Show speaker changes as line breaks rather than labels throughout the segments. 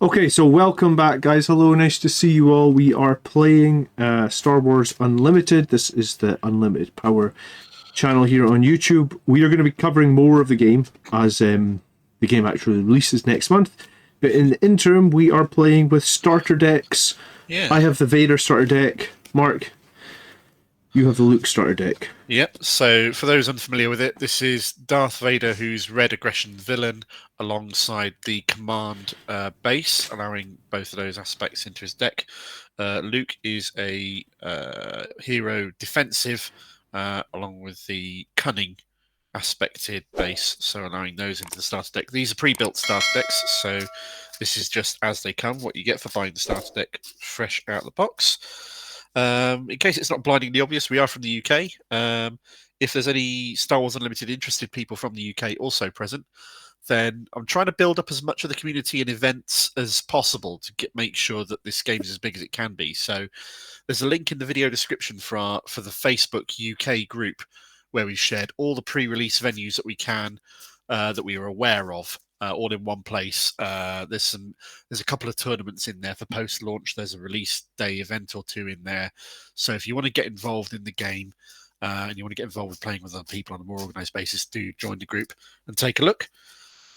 Okay, so welcome back, guys. Hello, nice to see you all. We are playing Star Wars Unlimited. This is the Unlimited Power channel here on YouTube. We are going to be covering more of the game as the game actually releases next month. But in the interim, we are playing with starter decks.
Yeah.
I have the Vader starter deck. Mark, you have the Luke starter deck.
Yep. So, for those unfamiliar with it, this is Darth Vader, who's red aggression villain, alongside the command base, allowing both of those aspects into his deck. Luke is a hero defensive, along with the cunning aspected base, so allowing those into the starter deck. These are pre-built starter decks, so this is just as they come, what you get for buying the starter deck fresh out of the box. In case it's not blindingly obvious, we are from the UK. If there's any Star Wars Unlimited interested people from the UK also present, then I'm trying to build up as much of the community and events as possible to make sure that this game is as big as it can be. So there's a link in the video description for the Facebook UK group where we've shared all the pre-release venues that we can, that we are aware of, all in one place. There's a couple of tournaments in there for post-launch. There's a release day event or two in there. So if you want to get involved in the game and you want to get involved with playing with other people on a more organised basis, do join the group and take a look.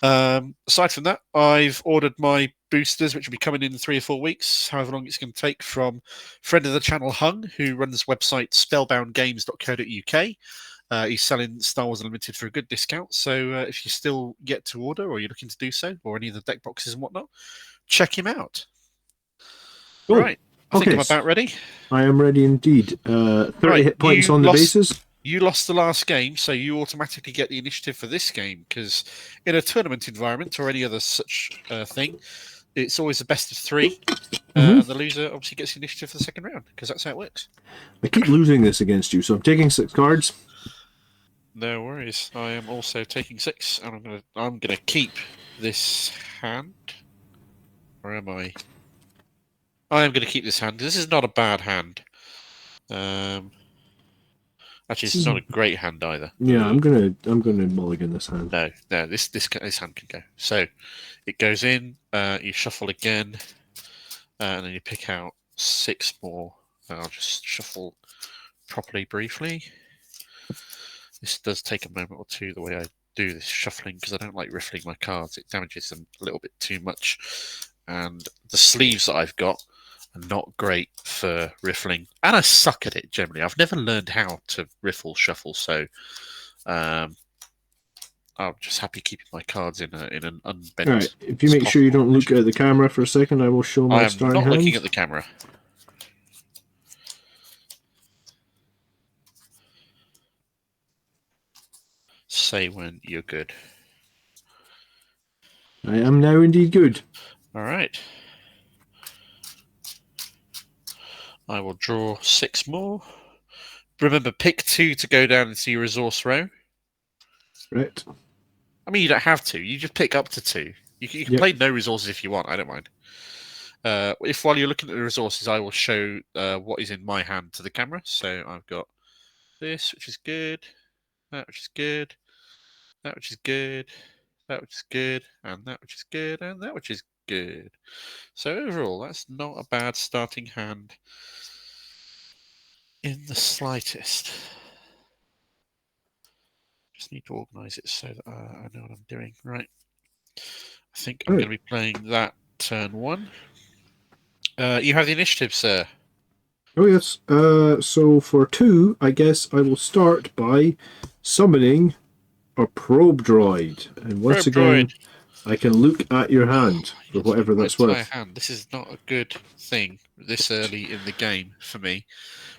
Aside from that, I've ordered my boosters, which will be coming in 3 or 4 weeks, however long it's going to take, from friend of the channel Hung, who runs the website spellboundgames.co.uk. He's selling Star Wars Unlimited for a good discount, so if you still yet to order or you're looking to do so, or any of the deck boxes and whatnot, check him out.
Oh,
right, I think
okay.
I'm about ready.
I am ready indeed. 30 hit points on the bases.
You lost the last game, so you automatically get the initiative for this game, because in a tournament environment or any other such thing, it's always the best of 3, and the loser obviously gets the initiative for the second round, because that's how it works.
I keep losing this against you, so I'm taking 6 cards.
No worries. I am also taking 6, and I'm gonna keep this hand. Where am I? I am gonna keep this hand. This is not a bad hand. Actually, it's not a great hand either.
Yeah, I'm gonna mulligan this hand.
No, this hand can go. So it goes in. You shuffle again, and then you pick out 6 more. I'll just shuffle properly briefly. This does take a moment or two, the way I do this shuffling, because I don't like riffling my cards. It damages them a little bit too much. And the sleeves that I've got are not great for riffling. And I suck at it generally. I've never learned how to riffle shuffle, so I'm just happy keeping my cards in an unbent.
Alright, if you make sure you don't look at the camera for a second, I will show my starting hand.
I am not looking at the camera. Say when you're good.
I am now indeed good.
All right. I will draw 6 more. Remember, pick 2 to go down into your resource row.
Right.
I mean, you don't have to. You just pick up to 2. You can play no resources if you want. I don't mind. If while you're looking at the resources, I will show what is in my hand to the camera. So I've got this, which is good. That, which is good. That, which is good. That, which is good. And that, which is good. And that, which is good. So overall, that's not a bad starting hand in the slightest. Just need to organise it so that I know what I'm doing. Right. I think I'm going to be playing that turn 1. You have the initiative, sir.
Oh, yes. So for 2, I guess I will start by summoning a probe droid. And once again, I can look at your hand for whatever that's worth.
This is not a good thing this early in the game for me.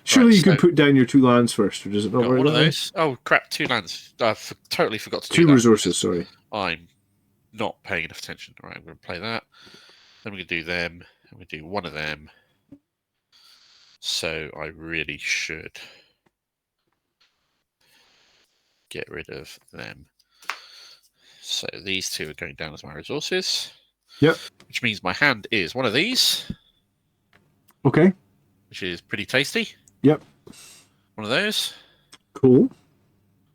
Surely you can put down your 2 lands first, or does it not work?
One of those. Oh crap! 2 lands. I totally forgot to do
2
that.
resources. Sorry.
I'm not paying enough attention. All right, I'm going to play that. Then we're going to do them. I'm going to do one of them. So I really should get rid of them. So these 2 are going down as my resources.
Yep.
Which means my hand is one of these.
Okay.
Which is pretty tasty.
Yep.
One of those.
Cool.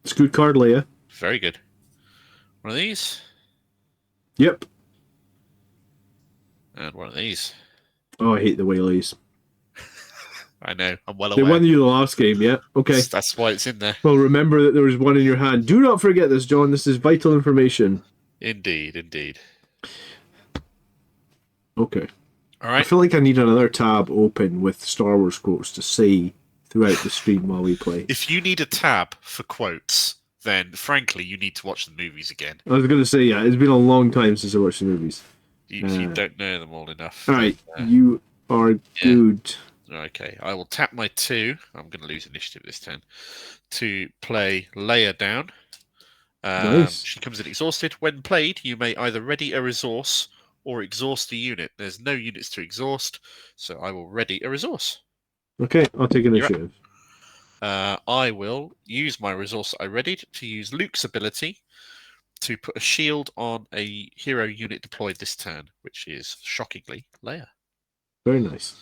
It's a good card, Leia.
Very good. One of these.
Yep.
And one of these.
Oh, I hate the whaleys.
I know, I'm well
They
aware.
won you the last game, yeah? Okay.
That's why it's in there.
Well, remember that there was one in your hand. Do not forget this, John. This is vital information.
Indeed, indeed.
Okay.
All
I
right.
feel like I need another tab open with Star Wars quotes to say throughout the stream while we play.
If you need a tab for quotes, then frankly, you need to watch the movies again.
I was going to say, yeah, it's been a long time since I watched the movies.
If you don't know them all enough.
All right, you are good.
Okay, I will tap my 2. I'm going to lose initiative this turn. To play Leia down.
Nice.
She comes in exhausted. When played, you may either ready a resource or exhaust a unit. There's no units to exhaust, so I will ready a resource.
Okay, I'll take initiative.
I will use my resource I readied to use Luke's ability to put a shield on a hero unit deployed this turn, which is shockingly Leia.
Very nice.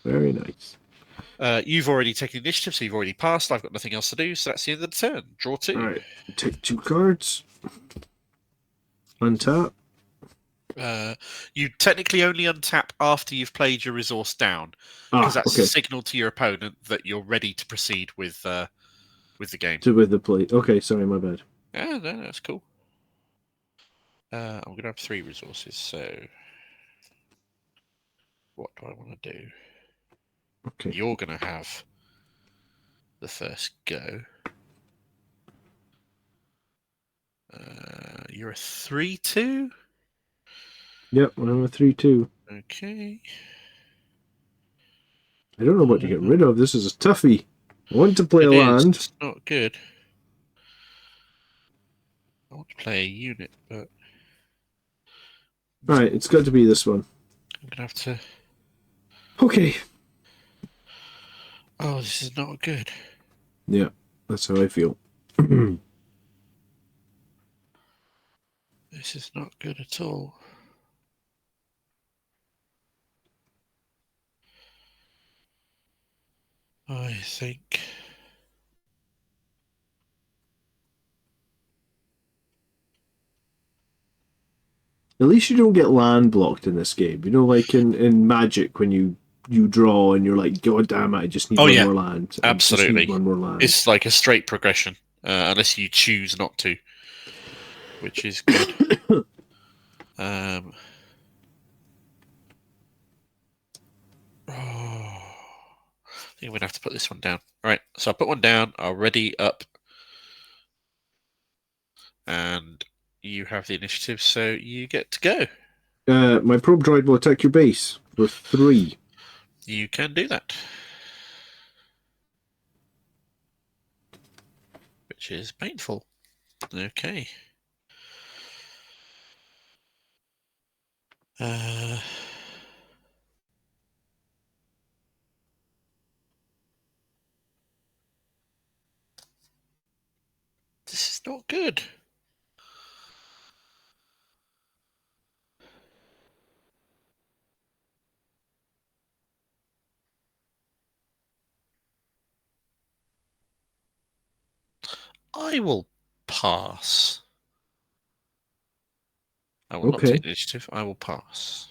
Very nice.
You've already taken initiative, so you've already passed. I've got nothing else to do, so that's the end of the turn. Draw 2.
All right, take 2 cards. Untap.
You technically only untap after you've played your resource down, because that's a signal to your opponent that you're ready to proceed with the game.
With the play. Okay, sorry, my bad.
Yeah, no, that's cool. I'm going to have 3 resources, so what do I want to do?
Okay.
You're going to have the first go. You're a 3/2?
Yep, I'm a 3/2.
Okay.
I don't know what to get rid of. This is a toughie. I want to play a land.
It's not good. I want to play a unit, but...
Alright, it's got to be this one.
I'm going to have to...
Okay.
Oh, this is not good.
Yeah, that's how I feel.
This is not good at all. I think...
At least you don't get land blocked in this game. You know, like in Magic when you draw and you're like, God damn it, I just need one more land.
Absolutely.
One more land.
It's like a straight progression, unless you choose not to, which is good. I think I'm going to have to put this one down. All right, so I put one down. I'll ready up. And you have the initiative, so you get to go.
My probe droid will attack your base for 3.
You can do that. Which is painful. Okay. This is not good. I will pass. I will not take the initiative. I will pass.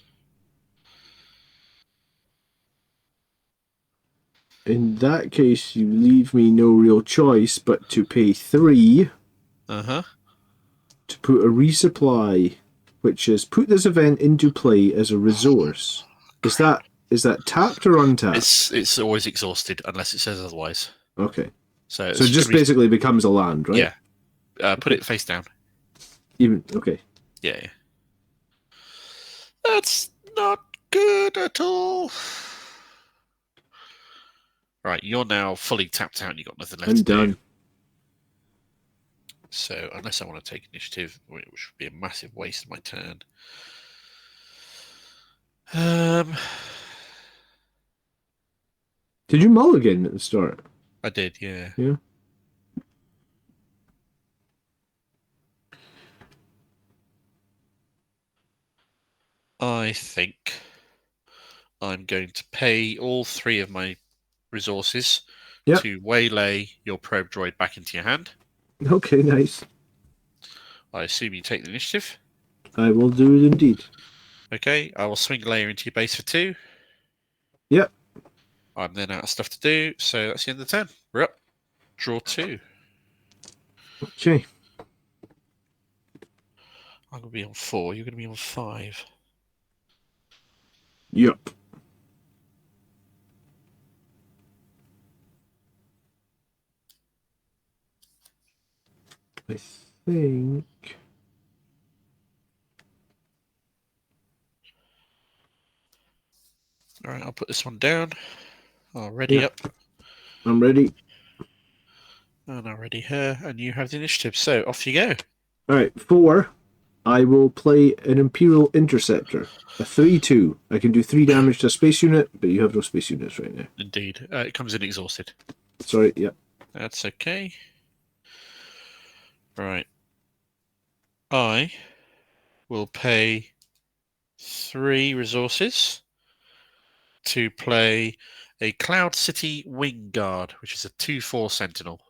In that case, you leave me no real choice but to pay 3 to put a resupply, which is put this event into play as a resource. Is that tapped or untapped?
It's always exhausted unless it says otherwise.
Okay.
So it
just basically becomes a land, right?
Yeah. Put it face down.
Okay.
Yeah. That's not good at all. Right, you're now fully tapped out and you've got nothing left to do.
Done.
So, unless I want to take initiative, which would be a massive waste of my turn.
Did you mulligan at the start?
I did, yeah.
Yeah.
I think I'm going to pay all 3 of my resources to waylay your probe droid back into your hand.
Okay, nice.
I assume you take the initiative.
I will do it indeed.
Okay, I will swing Leia into your base for 2.
Yep.
I'm then out of stuff to do, so that's the end of the turn. We're up. Draw 2.
Okay.
I'm going to be on 4. You're going to be on 5.
Yep. I think.
All right, I'll put this one down. I'll ready
Yep.
up.
I'm ready.
And I'll ready her, and you have the initiative. So off you go.
All right. 4. I will play an Imperial Interceptor. A 3/2. I can do 3 damage to a space unit, but you have no space units right now.
Indeed. It comes in exhausted.
Sorry. Yep.
That's okay. Right. I will pay 3 resources to play a Cloud City Wing Guard, which is a 2/4 Sentinel.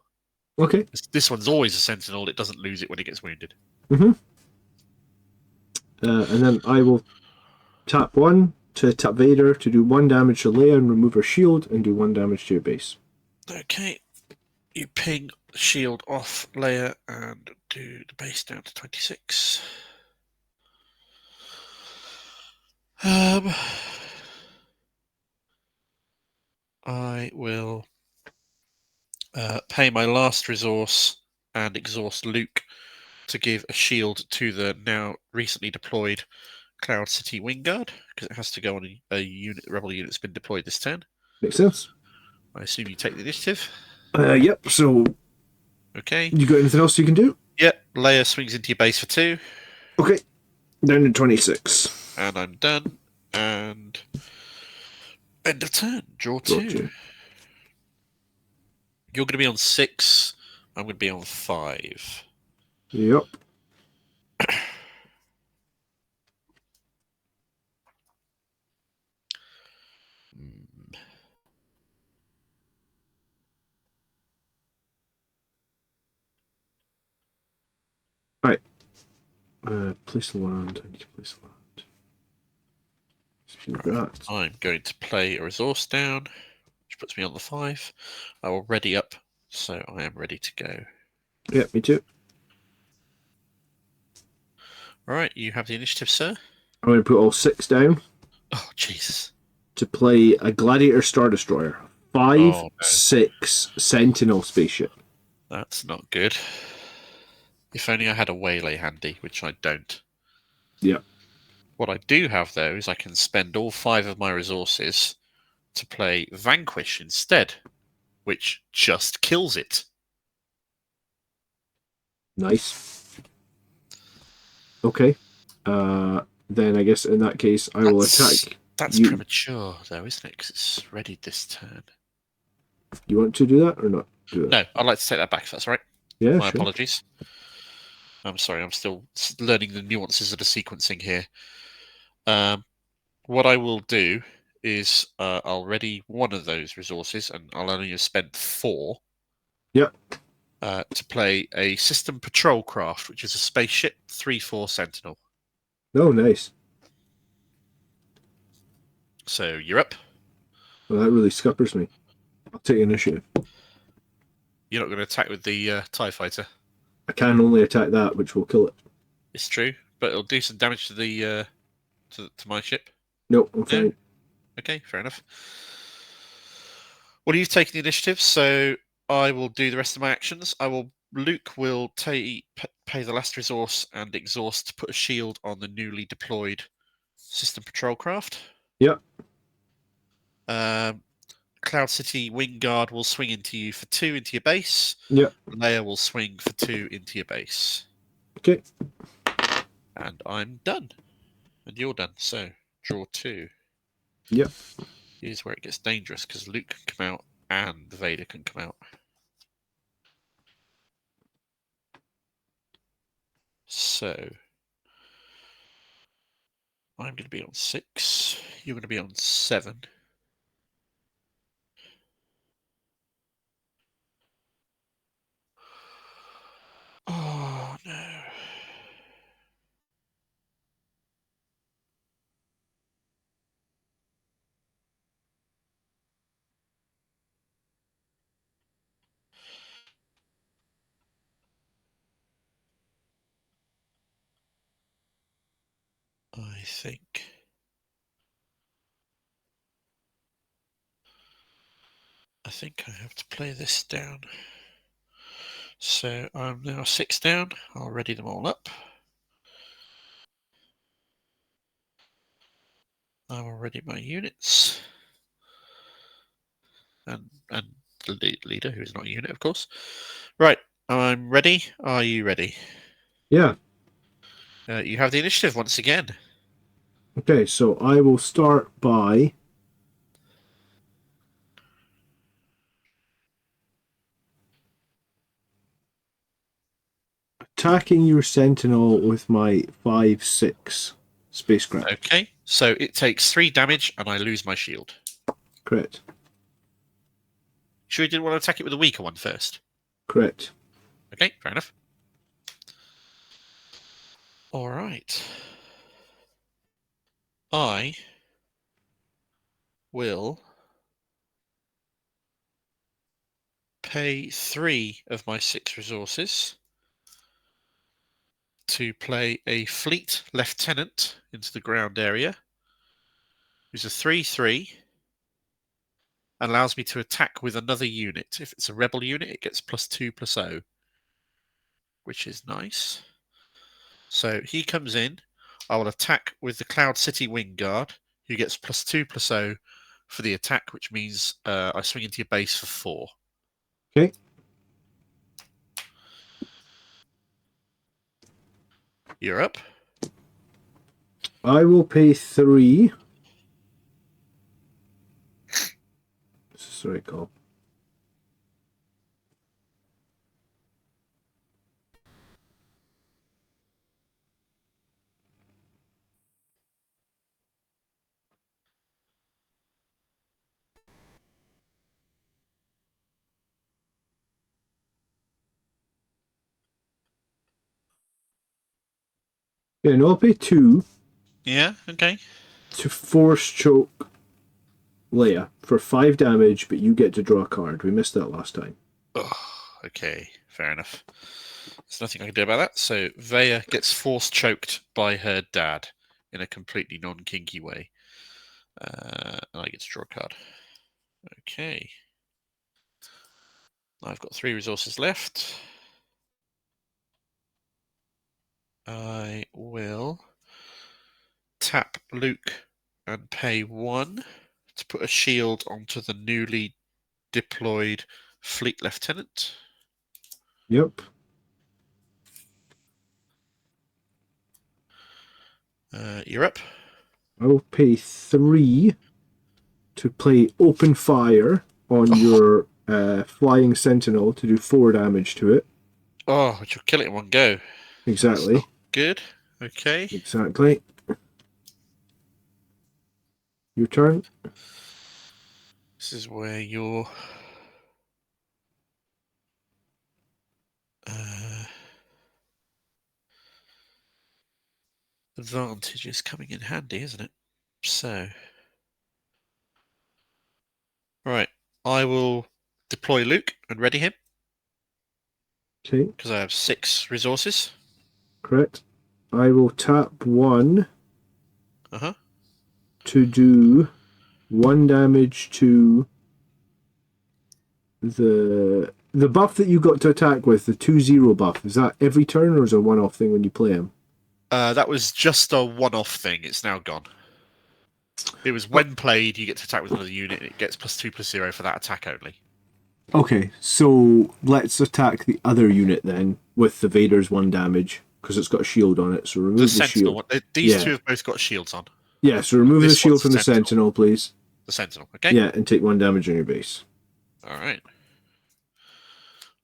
Okay.
This one's always a Sentinel. It doesn't lose it when it gets wounded.
Mm-hmm. And then I will tap 1 to tap Vader to do 1 damage to Leia and remove her shield and do 1 damage to your base.
Okay. You ping shield off Leia and do the base down to 26. I will pay my last resource and exhaust Luke to give a shield to the now recently deployed Cloud City Wing Guard, because it has to go on a unit, rebel unit that's been deployed this turn.
Makes sense?
I assume you take the initiative.
Yep. So,
Okay.
you got anything else you can do?
Yep. Leia swings into your base for 2.
Okay. Down to 26.
And I'm done. And end of turn. Draw
Draw
2.
2.
You're going to be on 6. I'm going to be on 5.
Yep. Alright. Place the land. I need to place the land. Do that.
I'm going to play a resource down, which puts me on the 5. I will ready up, so I am ready to go.
Yeah, me too.
All right, you have the initiative, sir.
I'm going to put all 6 down
Oh, Jesus.
to play a Gladiator Star Destroyer. 5,
Oh, no.
6 Sentinel spaceship.
That's not good. If only I had a waylay handy, which I don't.
Yeah.
What I do have, though, is I can spend all 5 of my resources to play Vanquish instead, which just kills it.
Nice. Okay. Then I guess in that case I will attack.
That's
you.
premature, though, isn't it? Because it's ready this turn.
You want to do that or not? Do that?
No, I'd like to take that back if that's all right.
Yeah,
My
sure.
apologies. I'm sorry, I'm still learning the nuances of the sequencing here. What I will do is I'll ready one of those resources, and I'll only have spent 4.
Yep.
To play a system patrol craft, which is a spaceship 3/4 Sentinel.
Oh, nice.
So you're up.
Well, that really scuppers me. I'll take initiative.
You're not going to attack with the TIE fighter.
I can only attack that, which will kill it.
It's true, but it'll do some damage to the to my ship.
No, I'm fine.
Okay, fair enough. Well, you've taken the initiative, so I will do the rest of my actions. Luke will pay the last resource and exhaust to put a shield on the newly deployed system patrol craft.
Yep.
Cloud City Wing Guard will swing into you for 2 into your base.
Yep.
Leia will swing for 2 into your base.
Okay.
And I'm done. And you're done. So, draw 2.
Yep.
Here's where it gets dangerous, because Luke can come out and Vader can come out. So, I'm going to be on 6. You're going to be on 7. Oh, no. I think I have to play this down. So I'm now 6 down. I'll ready them all up. I will ready my units. And the leader, who is not a unit, of course. Right, I'm ready. Are you ready?
Yeah.
You have the initiative once again.
Okay, so I will start by attacking your sentinel with my 5/6 spacecraft.
Okay, so it takes 3 damage and I lose my shield.
Correct.
Sure you didn't want to attack it with a weaker one first?
Correct.
Okay, fair enough. Alright. I will pay 3 of my 6 resources to play a fleet lieutenant into the ground area, who's a 3/3, and allows me to attack with another unit. If it's a rebel unit, it gets +2/+0, which is nice. So he comes in. I will attack with the Cloud City Wing Guard, who gets +2/+0 for the attack, which means I swing into your base for 4.
Okay.
You're up.
I will pay 3. This is the right call. Yeah, no, I'll pay 2
Yeah, okay.
to force choke Leia for 5 damage, but you get to draw a card. We missed that last time.
Oh, okay, fair enough. There's nothing I can do about that. So Vaya gets force choked by her dad in a completely non-kinky way. And I get to draw a card. Okay. I've got 3 resources left. I will tap Luke and pay 1 to put a shield onto the newly deployed fleet lieutenant.
Yep.
You're up.
I will pay 3 to play open fire on your flying sentinel to do 4 damage to it.
Oh, but you'll kill it in one go. That's not
Exactly.
good. Okay.
Exactly. Your turn.
This is where your advantage is coming in handy, isn't it? So, right, I will deploy Luke and ready him
Okay.
because I have 6 resources.
Correct. I will tap 1
Uh-huh.
to do 1 damage to the buff that you got to attack with, the 2/0 buff. Is that every turn or is it a one-off thing when you play him?
That was just a one-off thing. It's now gone. It was when played, you get to attack with another unit, and it gets +2/+0 for that attack only.
Okay, so let's attack the other unit then with the Vader's 1 damage because it's got a shield on it. So remove
The
the
Sentinel
shield.
one. These
Yeah.
two have both got shields on.
Yeah, so remove the
This
shield
one's
from the Sentinel, please.
The Sentinel, okay?
Yeah, and take 1 damage on your base.
All right.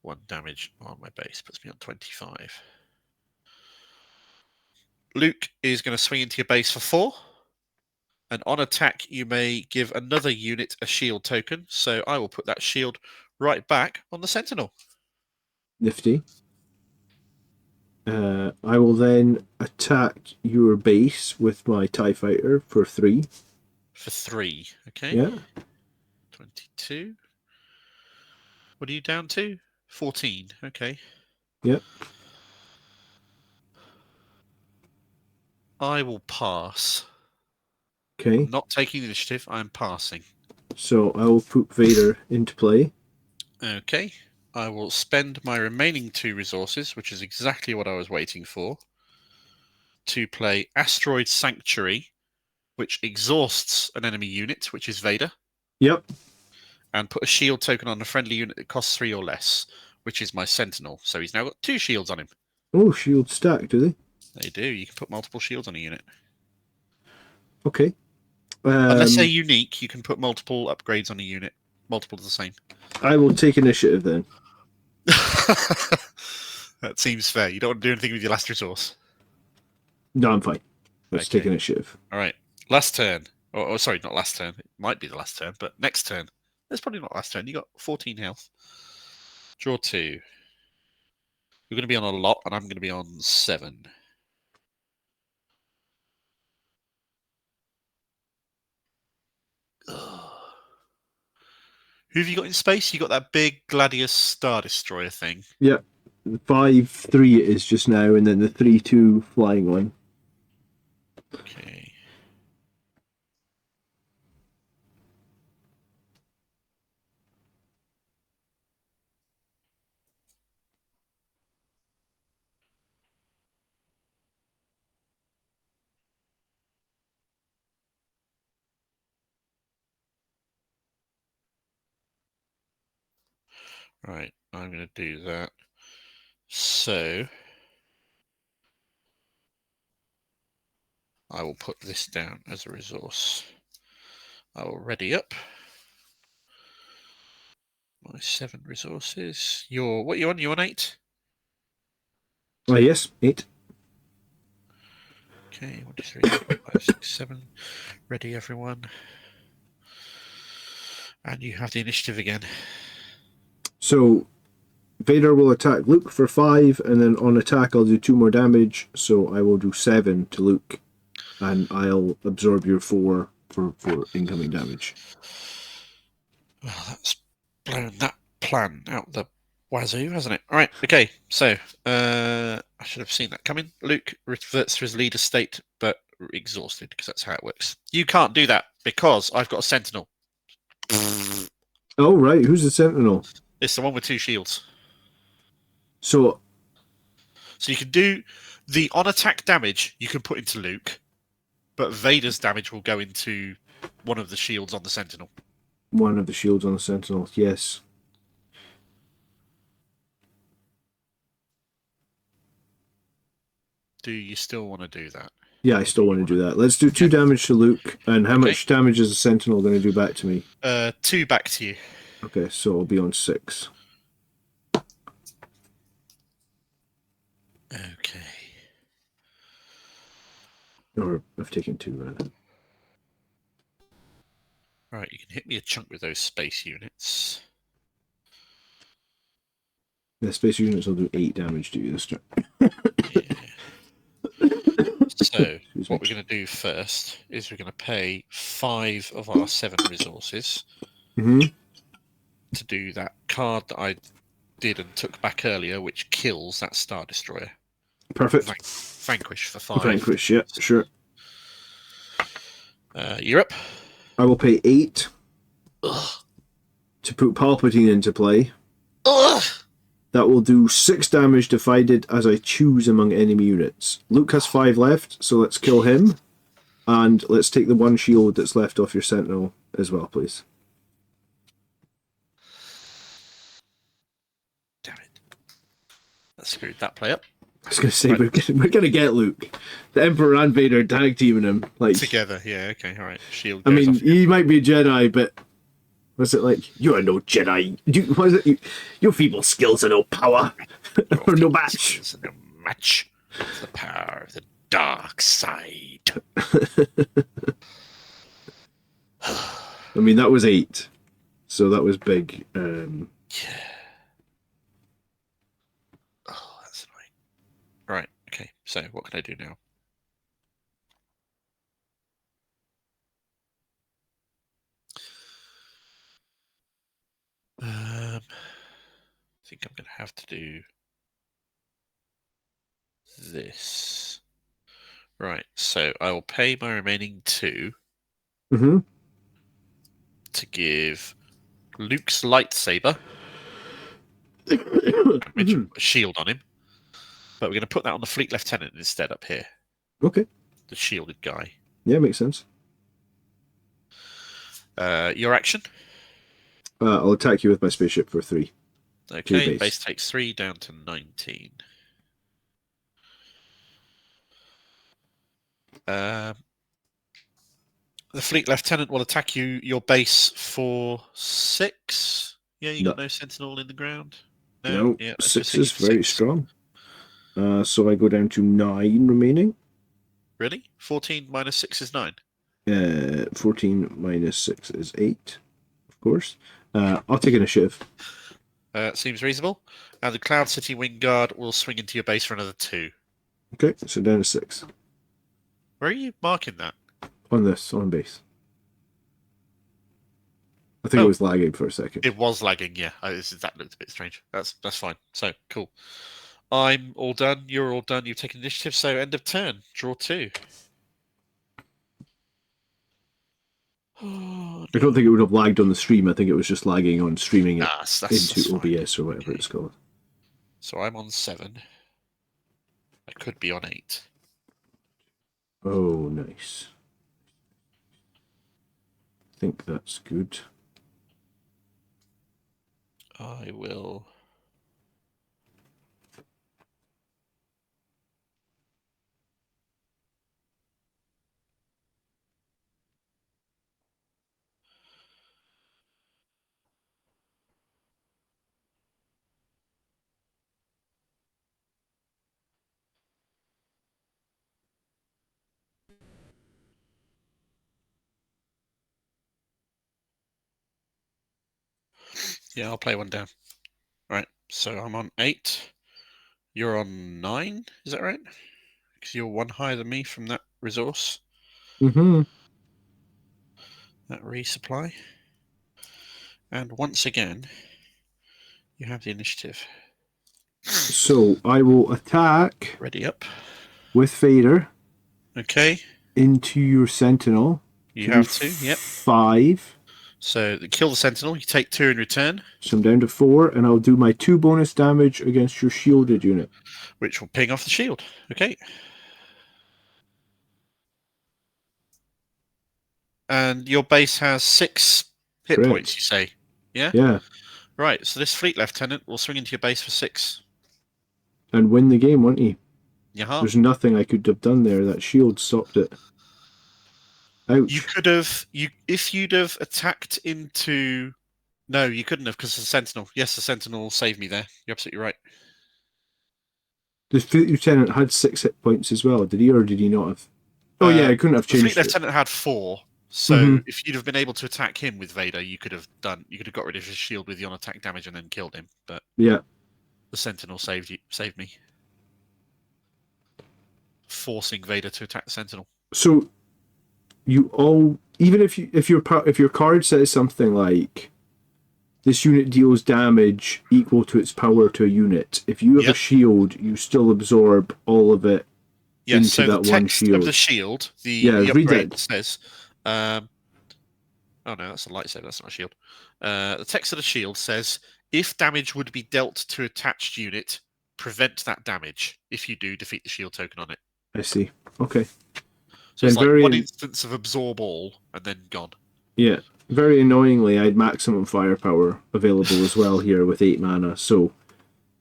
1 damage on my base puts me on 25. Luke is going to swing into your base for 4. And on attack, you may give another unit a shield token. So I will put that shield right back on the Sentinel.
Nifty. I will then attack your base with my TIE Fighter for 3.
For 3, okay?
Yeah.
22. What are you down to? 14, okay.
Yep.
I will pass.
Okay,
I'm not taking the initiative. I'm passing.
so I will put Vader into play.
Okay. I will spend my remaining 2 resources, which is exactly what I was waiting for, to play Asteroid Sanctuary, which exhausts an enemy unit, which is Vader,
Yep.
and put a shield token on a friendly unit that costs 3 or less, which is my Sentinel. So he's now got 2 shields on him.
Oh, shield stack, do they?
They do. You can put multiple shields on a unit.
Okay.
Unless they're unique, you can put multiple upgrades on a unit. Multiple of the same.
I will take initiative then.
That seems fair. You don't want to do anything with your last resource.
No, I'm fine. Let's take
Okay.
initiative.
All right. Last turn. Or sorry, not last turn. It might be the last turn, but next turn. That's probably not last turn. You got 14 health. Draw 2. You're going to be on a lot, and I'm going to be on 7. Ugh. Who have you got in space? You got that big Gladius Star Destroyer thing.
Yep. 5-3 it is just now, and then the 3-2 flying one.
Okay. Right. I'm going to do that. So I will put this down as a resource. I will ready up my 7 resources. What are you on? You on 8?
Yes, 8.
Okay, 1, 2, 3, 4, 5, 6, 7. Ready, everyone. And you have the initiative again.
So Vader will attack Luke for 5, and then on attack I'll do 2 more damage, so I will do 7 to Luke, and I'll absorb your 4 for incoming damage.
Well, that's blown that plan out the wazoo, hasn't it? All right, okay. So I should have seen that coming. Luke reverts to his leader state, but exhausted because that's how it works. You can't do that because I've got a sentinel.
Oh, right. Who's the Sentinel?
It's the one with 2 shields.
So,
So you can do the on attack damage you can put into Luke, but Vader's damage will go into one of the shields on the sentinel.
one of the shields on the Sentinel, yes.
Do you still want to do that?
Yeah, I still want to do that. Let's do 2
Okay.
damage to Luke, and how
Okay.
much damage is the Sentinel going to do back to me?
2 back to you.
Okay, so I'll be on 6.
Okay.
Or I've taken 2, rather.
Right, you can hit me a chunk with those space units.
The space units will do 8 damage to you this turn.
Yeah. So,
Excuse
what
me.
we're going to do first is we're going to pay 5 of our 7 resources
Mm-hmm.
to do that card that I did and took back earlier, which kills that Star Destroyer.
Perfect.
Vanquish for 5.
Vanquish, yeah, sure.
You're up.
I will pay 8
Ugh.
to put Palpatine into play.
Ugh.
That will do 6 damage divided as I choose among enemy units. Luke has 5 left, so let's kill him. And let's take the 1 shield that's left off your Sentinel as well, please.
Damn it. That screwed that play up.
I was going to say,
Right.
we're going to get Luke. The Emperor and Vader tag teaming him. Like,
Together, yeah, okay, alright. Shield
I
goes
mean,
off.
he might be a Jedi, but was it like, you are no Jedi. Was it, your feeble skills are no power. or no match.
It's no match for the power of the dark side.
I mean, that was 8. So that was big.
Yeah. Oh, that's annoying. Right, okay, so what can I do now? I think I'm going to have to do this. Right, so I will pay my remaining 2
Mm-hmm.
to give Luke's lightsaber, which
Mm-hmm.
a shield on him, but we're going to put that on the fleet lieutenant instead up here,
Okay.
the shielded guy.
Yeah, makes sense.
Your action?
I'll attack you with my spaceship for 3 to your
Okay,
base.
base takes 3 down to 19. Um, the fleet lieutenant will attack your base for 6. Yeah, you got
No,
no sentinel in the ground. No,
no,
yeah, let's just
6
hit you
is
for
very
6.
strong. So I go down to 9 remaining.
Really? 14 minus 6 is 9.
14 minus 6 is 8, of course. I'll take initiative.
Seems reasonable. And the Cloud City Wing Guard will swing into your base for another 2.
Okay, so down to 6
Where are you marking that?
on base. I think it
Oh,
was lagging for a second.
it was lagging. Yeah, that looked a bit strange. That's fine. So cool. I'm all done. You're all done. You've taken initiative. So end of turn. Draw 2. Oh
I don't
no.
think it would have lagged on the stream. I think it was just lagging on streaming it
That's
into
fine.
OBS or whatever
Okay.
it's called.
So I'm on 7. I could be on 8.
Oh, nice. I think that's good.
I will. Yeah, I'll play one down. Right. So I'm on 8. You're on 9. Is that right? Because you're 1 higher than me from that resource,
Mm-hmm.
that resupply. And once again, you have the initiative.
So I will attack
Ready up.
with Vader
Okay.
into your Sentinel
You
to do
have 2. Yep.
5.
So kill the sentinel. You take 2 in return,
So I'm down to 4, and I'll do my 2 bonus damage against your shielded unit.
which will ping off the shield. Okay. And your base has 6 hit points,
Correct.
you say? Yeah?
Yeah.
Right. So this fleet lieutenant will swing into your base for 6.
And win the game, won't he?
Yaha.
There's nothing I could have done there. That shield stopped it.
You
Ouch.
could have if you'd have attacked into. No, you couldn't have because the sentinel. Yes, the sentinel saved me there. You're absolutely right.
The fleet lieutenant had 6 hit points as well, did he, or did he not have? Oh yeah, I couldn't have
The fleet
changed it.
lieutenant had 4, so
Mhm.
if you'd have been able to attack him with Vader, you could have got rid of his shield with the on attack damage and then killed him. But
Yeah.
the sentinel saved me, forcing Vader to attack the sentinel.
So you all, even if your card says something like this unit deals damage equal to its power to a unit, if you have a
Yep.
shield, you still absorb all of it
Yes.
into
So the
that one
text of
shield.
the shield,
Yeah,
the
read
upgrade
it.
says. Oh no, that's a lightsaber. That's not a shield. The text of the shield says, "If damage would be dealt to attached unit, prevent that damage. If you do, defeat the shield token on it."
I see. Okay.
So
Then
it's like one instance of absorb all and then gone.
yeah, very annoyingly, I had maximum firepower available as well here with 8 mana. So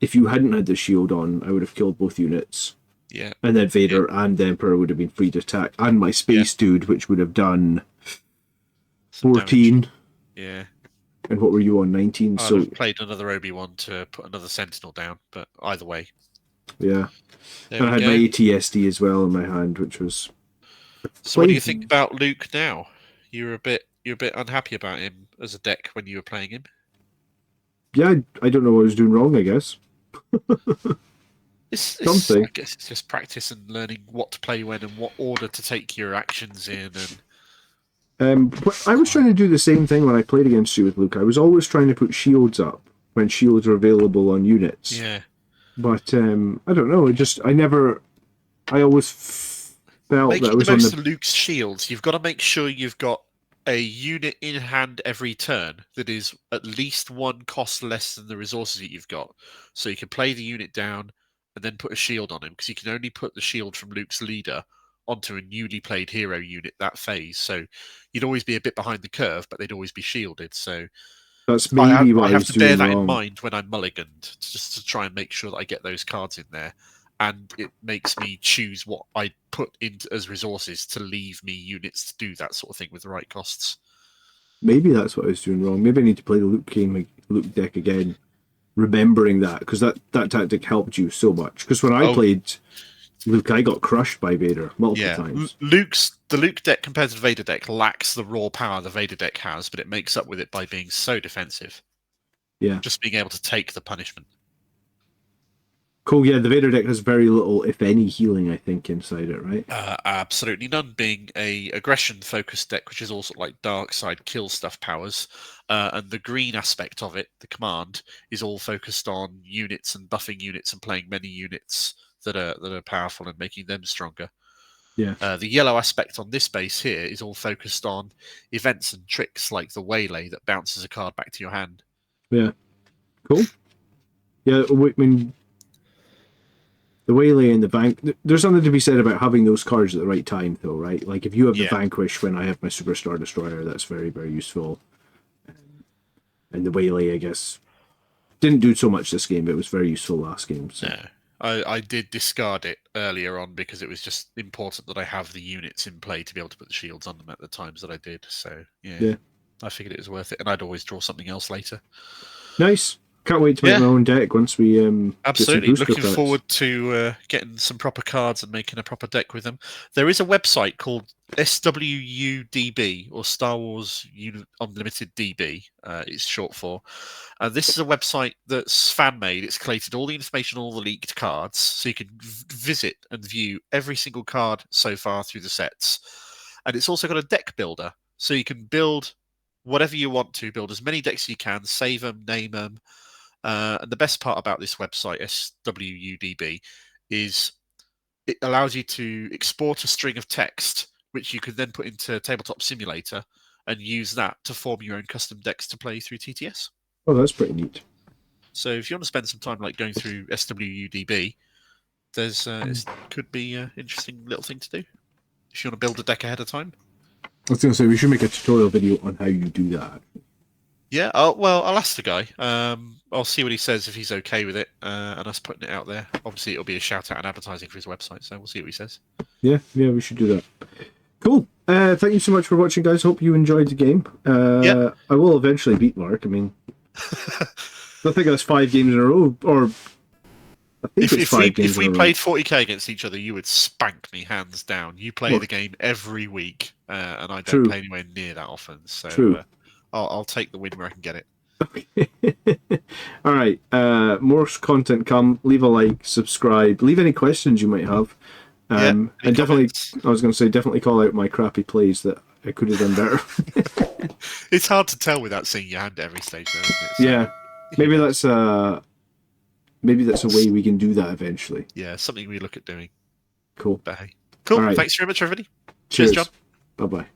if you hadn't had the shield on, I would have killed both units.
Yeah.
And then Vader and the Emperor would have been free to attack, and my space dude, which would have done
Some
14.
damage. Yeah.
And what were you on? 19?
I'd
So
have played another Obi-Wan to put another Sentinel down, but either way.
yeah.
There
And I
we
had
go.
my ATSD as well in my hand, which was.
So what do you think about Luke now? You're a bit unhappy about him as a deck when you were playing him.
Yeah, I don't know what I was doing wrong, I guess.
I guess it's just practice and learning what to play when and what order to take your actions in.
But I was trying to do the same thing when I played against you with Luke. I was always trying to put shields up when shields are available on units.
Yeah.
But I don't know. I felt that
Making
was
the
on
most
the.
of Luke's shields, you've got to make sure you've got a unit in hand every turn that is at least one cost less than the resources that you've got. So you can play the unit down and then put a shield on him, because you can only put the shield from Luke's leader onto a newly played hero unit that phase. So you'd always be a bit behind the curve, but they'd always be shielded. So
That's maybe
I
what I
have
was
to bear
doing
that in
wrong.
mind when I'm mulliganed, just to try and make sure that I get those cards in there. And it makes me choose what I put into as resources to leave me units to do that sort of thing with the right costs.
Maybe that's what I was doing wrong. Maybe I need to play the Luke deck again, remembering that, because that tactic helped you so much. Because when I
Oh,
played Luke, I got crushed by Vader multiple
yeah.
times.
The Luke deck compared to the Vader deck lacks the raw power the Vader deck has, but it makes up with it by being so defensive.
Yeah.
Just being able to take the punishment.
Cool. Yeah, the Vader deck has very little, if any, healing, I think, inside it, right?
Absolutely none, being a aggression focused deck, which is also like dark side kill stuff powers, and the green aspect of it, the command, is all focused on units and buffing units and playing many units that are powerful and making them stronger.
Yeah.
The yellow aspect on this base here is all focused on events and tricks like the waylay that bounces a card back to your hand.
Yeah. Cool. Yeah, I mean, the Waylay and the There's something to be said about having those cards at the right time, though, right? Like, if you have the
Yeah.
Vanquish when I have my Superstar Destroyer, that's very, very useful. And the Waylay, I guess, didn't do so much this game, but it was very useful last game. So.
No. I did discard it earlier on because it was just important that I have the units in play to be able to put the shields on them at the times that I did. So, yeah. I figured it was worth it, and I'd always draw something else later.
Nice. Can't wait to make my own deck once we
Absolutely.
get some booster
Looking
packs.
forward to getting some proper cards and making a proper deck with them. There is a website called SWUDB, or Star Wars Unlimited DB, it's short for. This is a website that's fan made. It's collated all the information, all the leaked cards, so you can visit and view every single card so far through the sets. And it's also got a deck builder, so you can build whatever you want to, build as many decks as you can, save them, name them. And the best part about this website, SWUDB, is it allows you to export a string of text, which you can then put into Tabletop Simulator and use that to form your own custom decks to play through TTS.
Oh, that's pretty neat.
So if you want to spend some time like going through SWUDB, there's it could be an interesting little thing to do if you want to build a deck ahead of time.
I was going to say we should make a tutorial video on how you do that.
Yeah, I'll ask the guy. I'll see what he says, if he's okay with it, and us putting it out there. Obviously, it'll be a shout out and advertising for his website, so we'll see what he says.
Yeah, we should do that. Cool. Thank you so much for watching, guys. Hope you enjoyed the game. I will eventually beat Mark. I mean, I think that's 5 games in a row, or I think it's 5 games
if
in a
we
row.
played 40k against each other, you would spank me hands down. You play the game every week, and I don't play anywhere near that often. So I'll take the win where I can get it.
All right. More content come. Leave a like, subscribe, leave any questions you might have. And definitely, I was going to say, definitely call out my crappy plays that I could have done better.
It's hard to tell without seeing your hand at every stage, though, isn't it?
So, yeah. Maybe that's a way we can do that eventually.
Yeah, something we look at doing.
Cool.
But hey. Cool.
Right.
Thanks very much, everybody.
Cheers,
John.
Bye-bye.